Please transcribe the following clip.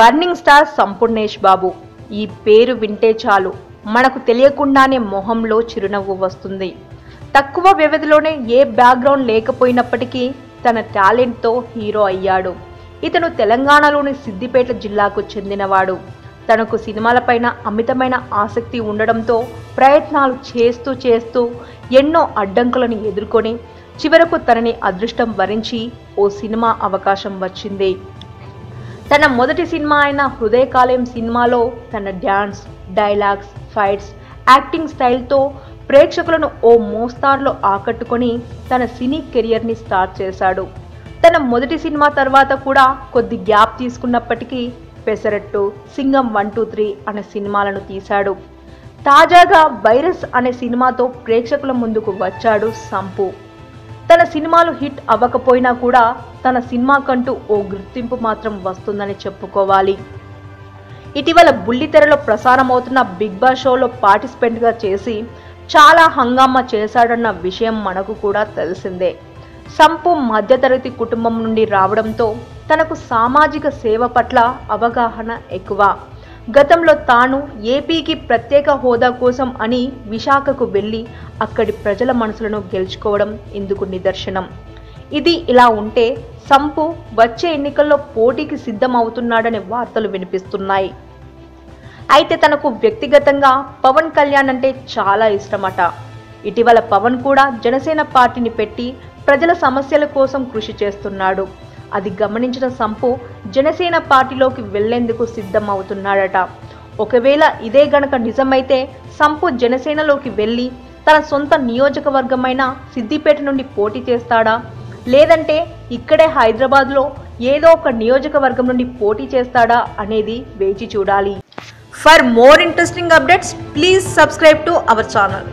Burning star Sampoornesh Babu. ఈ పేరు వింటే చాలు మనకు తెలియకుండానే మొహంలో చిరునవ్వు వస్తుంది. తక్కువ వ్యవధిలోనే ఏ బ్యాక్గ్రౌండ్ లేకపోయినప్పటికీ తన టాలెంట్తో హీరో అయ్యాడు. ఇతను తెలంగాణలోని సిద్దిపేట జిల్లాకు చెందినవాడు. తనకు సినిమాలపైన అమితమైన ఆసక్తి ఉండడంతో ప్రయత్నాలు చేస్తూ ఎన్నో అడ్డంకులను ఎదుర్కొని చివరకు తనని అదృష్టం వరించి ఓ సినిమా అవకాశం వచ్చింది. తన మొదటి సినిమా అయిన హృదయకాలయం సినిమాలో తన డ్యాన్స్, డైలాగ్స్, ఫైట్స్, యాక్టింగ్ స్టైల్తో ప్రేక్షకులను ఓ మోస్తార్లో ఆకట్టుకొని తన సినీ కెరియర్ని స్టార్ట్ చేశాడు. తన మొదటి సినిమా తర్వాత కూడా కొద్ది గ్యాప్ తీసుకున్నప్పటికీ పెసరట్టు, సింగం 1, 2, 3 అనే సినిమాలను తీశాడు. తాజాగా వైరస్ అనే సినిమాతో ప్రేక్షకుల ముందుకు వచ్చాడు సంపు. తన సినిమాలు హిట్ అవ్వకపోయినా కూడా తన సినిమాకంటూ ఓ గుర్తింపు మాత్రం వస్తుందని చెప్పుకోవాలి. ఇటీవల బుల్లితెరలో ప్రసారమవుతున్న బిగ్ బాస్ షోలో పార్టిసిపెంట్గా చేసి చాలా హంగామా చేశాడన్న విషయం మనకు కూడా తెలిసిందే. సంపు మధ్యతరగతి కుటుంబం నుండి రావడంతో తనకు సామాజిక సేవ పట్ల అవగాహన ఎక్కువ. గతంలో తాను ఏపీకి ప్రత్యేక హోదా కోసం అని విశాఖకు వెళ్ళి అక్కడి ప్రజల మనసులను గెలుచుకోవడం ఇందుకు నిదర్శనం. ఇది ఇలా ఉంటే సంపు వచ్చే ఎన్నికల్లో పోటీకి సిద్ధం అవుతున్నాడనే వార్తలు వినిపిస్తున్నాయి. అయితే తనకు వ్యక్తిగతంగా పవన్ కళ్యాణ్ అంటే చాలా ఇష్టమట. ఇటీవల పవన్ కూడా జనసేన పార్టీని పెట్టి ప్రజల సమస్యల కోసం కృషి చేస్తున్నాడు. అది గమనించిన సంపు జనసేన పార్టీలోకి వెళ్లేందుకు సిద్ధం అవుతున్నాడట. ఒకవేళ ఇదే గనక నిజమైతే సంపు జనసేనలోకి వెళ్ళి తన సొంత నియోజకవర్గమైన సిద్దిపేట నుండి పోటీ చేస్తాడా, లేదంటే ఇక్కడే హైదరాబాద్లో ఏదో ఒక నియోజకవర్గం నుండి పోటీ చేస్తాడా అనేది వేచి చూడాలి. For more interesting updates please subscribe to our channel.